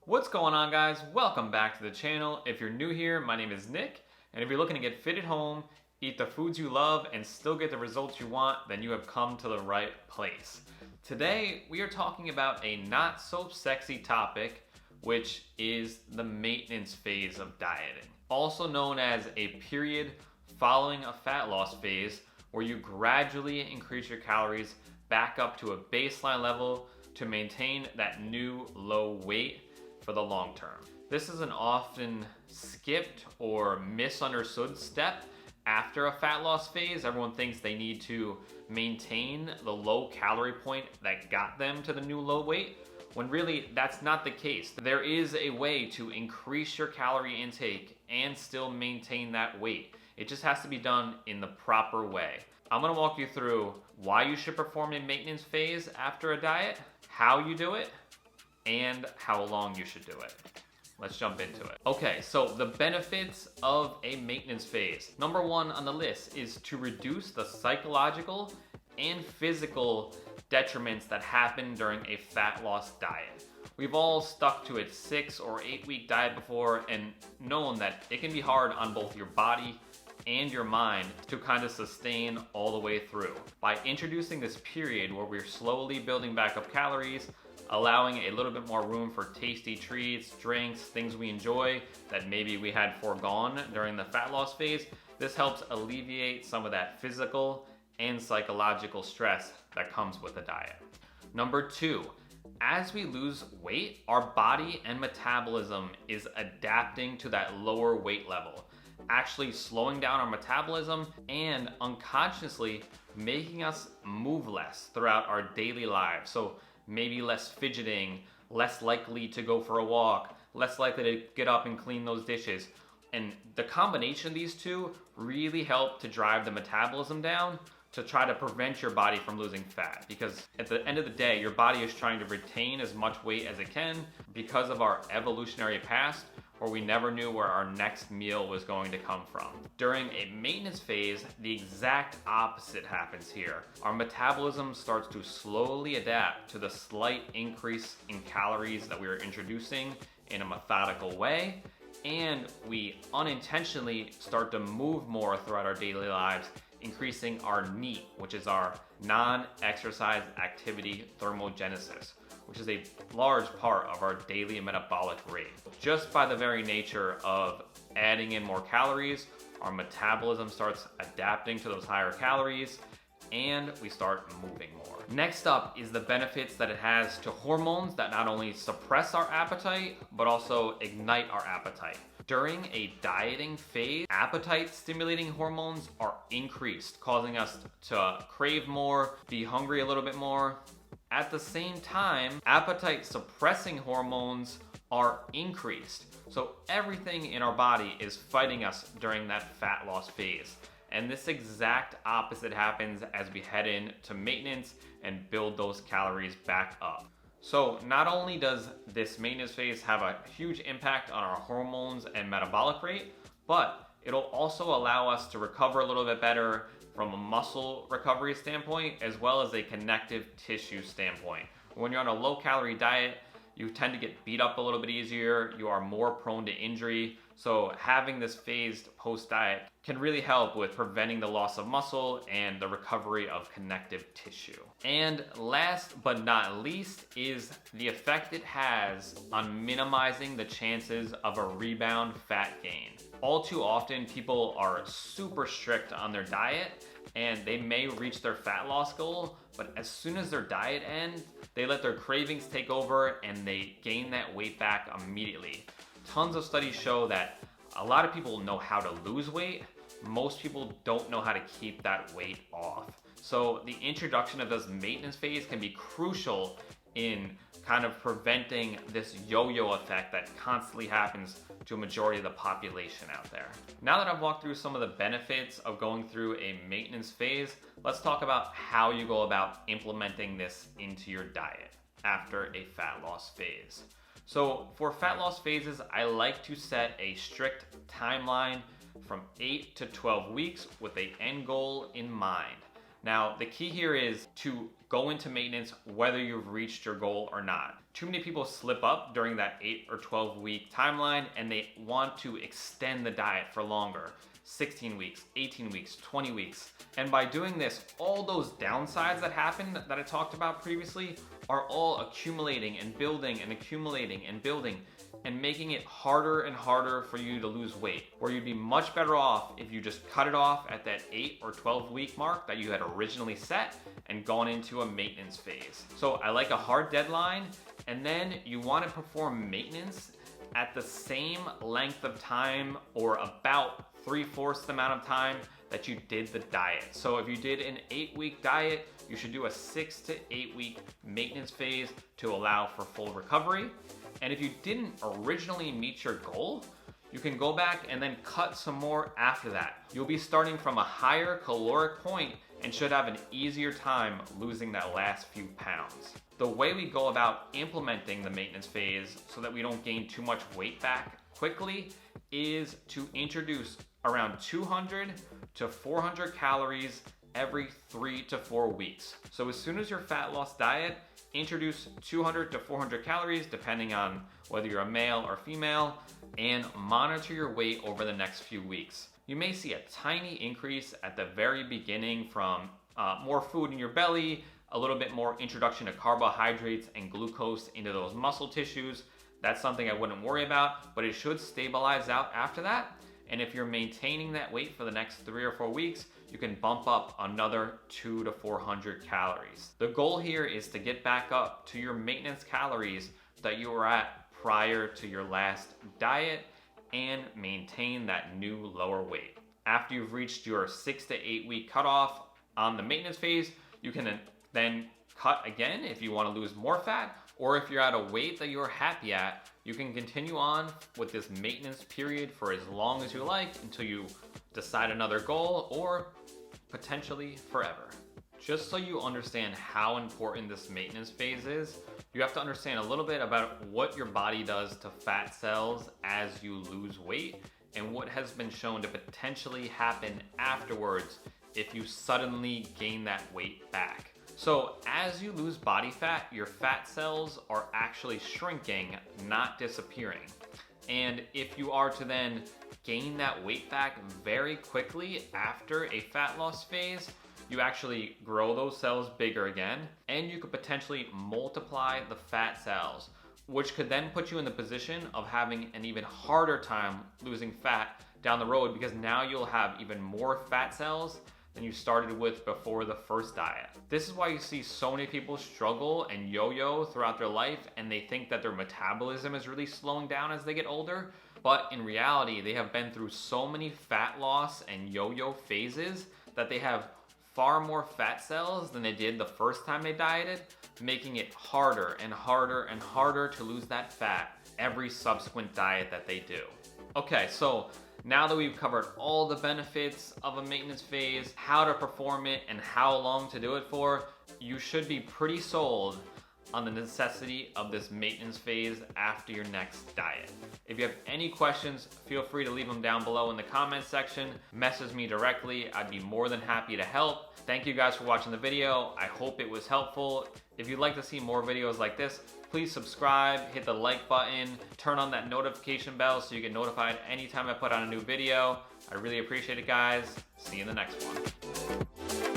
What's going on, guys? Welcome back to the channel. If you're new here, my name is Nick, and if you're looking to get fit at home, eat the foods you love, and still get the results you want, then you have come to the right place. Today, we are talking about a not so sexy topic, which is the maintenance phase of dieting. Also known as a period following a fat loss phase where you gradually increase your calories back up to a baseline level to maintain that new low weight for the long term. This is an often skipped or misunderstood step after a fat loss phase. Everyone thinks they need to maintain the low calorie point that got them to the new low weight, when really that's not the case. There is a way to increase your calorie intake and still maintain that weight. It just has to be done in the proper way. I'm gonna walk you through why you should perform a maintenance phase after a diet, how you do it, and how long you should do it. Let's jump into it. Okay, so the benefits of a maintenance phase. Number one on the list is to reduce the psychological and physical detriments that happen during a fat loss diet. We've all stuck to a 6 or 8 week diet before and known that it can be hard on both your body and your mind to kind of sustain all the way through. By introducing this period where we're slowly building back up calories, allowing a little bit more room for tasty treats, drinks, things we enjoy that maybe we had foregone during the fat loss phase, this helps alleviate some of that physical and psychological stress that comes with a diet. Number two, as we lose weight, our body and metabolism is adapting to that lower weight level, actually slowing down our metabolism and unconsciously making us move less throughout our daily lives. So maybe less fidgeting, less likely to go for a walk, less likely to get up and clean those dishes. And the combination of these two really help to drive the metabolism down to try to prevent your body from losing fat. Because at the end of the day, your body is trying to retain as much weight as it can because of our evolutionary past, where we never knew where our next meal was going to come from. During a maintenance phase, the exact opposite happens here. Our metabolism starts to slowly adapt to the slight increase in calories that we are introducing in a methodical way, and we unintentionally start to move more throughout our daily lives, increasing our NEAT, which is our non-exercise activity thermogenesis, which is a large part of our daily metabolic rate. Just by the very nature of adding in more calories, our metabolism starts adapting to those higher calories, and we start moving more. Next up is the benefits that it has to hormones that not only suppress our appetite, but also ignite our appetite. During a dieting phase, appetite-stimulating hormones are increased, causing us to crave more, be hungry a little bit more. At the same time, appetite-suppressing hormones are increased. So everything in our body is fighting us during that fat loss phase. And this exact opposite happens as we head into maintenance and build those calories back up. So not only does this maintenance phase have a huge impact on our hormones and metabolic rate, but it'll also allow us to recover a little bit better from a muscle recovery standpoint, as well as a connective tissue standpoint. When you're on a low calorie diet, you tend to get beat up a little bit easier, you are more prone to injury. So having this phased post-diet can really help with preventing the loss of muscle and the recovery of connective tissue. And last but not least is the effect it has on minimizing the chances of a rebound fat gain. All too often, people are super strict on their diet and they may reach their fat loss goal, but as soon as their diet ends, they let their cravings take over and they gain that weight back immediately. Tons of studies show that a lot of people know how to lose weight. Most people don't know how to keep that weight off. So the introduction of this maintenance phase can be crucial in kind of preventing this yo-yo effect that constantly happens to a majority of the population out there. Now that I've walked through some of the benefits of going through a maintenance phase, let's talk about how you go about implementing this into your diet after a fat loss phase. So for fat loss phases, I like to set a strict timeline from 8 to 12 weeks with an end goal in mind. Now, the key here is to go into maintenance whether you've reached your goal or not. Too many people slip up during that 8 or 12 week timeline and they want to extend the diet for longer. 16 weeks, 18 weeks, 20 weeks. And by doing this, all those downsides that happened that I talked about previously are all accumulating and building and accumulating and building and making it harder and harder for you to lose weight. Where you'd be much better off if you just cut it off at that 8 or 12 week mark that you had originally set and gone into a maintenance phase. So I like a hard deadline, and then you want to perform maintenance at the same length of time or about 3/4 the amount of time that you did the diet. So if you did an 8-week diet, you should do a 6 to 8 week maintenance phase to allow for full recovery. And if you didn't originally meet your goal, you can go back and then cut some more after that. You'll be starting from a higher caloric point and should have an easier time losing that last few pounds. The way we go about implementing the maintenance phase so that we don't gain too much weight back quickly is to introduce around 200 to 400 calories every 3 to 4 weeks. So as soon as your fat loss diet, introduce 200 to 400 calories depending on whether you're a male or female, and monitor your weight over the next few weeks. You may see a tiny increase at the very beginning from more food in your belly, a little bit more introduction to carbohydrates and glucose into those muscle tissues. That's something I wouldn't worry about, but it should stabilize out after that. And if you're maintaining that weight for the next 3 or 4 weeks, you can bump up another 200 to 400 calories. The goal here is to get back up to your maintenance calories that you were at prior to your last diet and maintain that new lower weight. After you've reached your 6 to 8 week cutoff on the maintenance phase, you can then cut again if you want to lose more fat, or if you're at a weight that you're happy at, you can continue on with this maintenance period for as long as you like until you decide another goal, or potentially forever. Just so you understand how important this maintenance phase is, you have to understand a little bit about what your body does to fat cells as you lose weight and what has been shown to potentially happen afterwards if you suddenly gain that weight back. So as you lose body fat, your fat cells are actually shrinking, not disappearing. And if you are to then gain that weight back very quickly after a fat loss phase, you actually grow those cells bigger again, and you could potentially multiply the fat cells, which could then put you in the position of having an even harder time losing fat down the road, because now you'll have even more fat cells than you started with before the first diet. This is why you see so many people struggle and yo-yo throughout their life, and they think that their metabolism is really slowing down as they get older. But in reality, they have been through so many fat loss and yo-yo phases that they have far more fat cells than they did the first time they dieted, making it harder and harder and harder to lose that fat every subsequent diet that they do. Okay, so now that we've covered all the benefits of a maintenance phase, how to perform it, and how long to do it for, you should be pretty sold on the necessity of this maintenance phase after your next diet. If you have any questions, feel free to leave them down below in the comments section. Message me directly. I'd be more than happy to help. Thank you guys for watching the video. I hope it was helpful. If you'd like to see more videos like this, please subscribe, hit the like button, turn on that notification bell so you get notified anytime I put out a new video. I really appreciate it, guys. See you in the next one.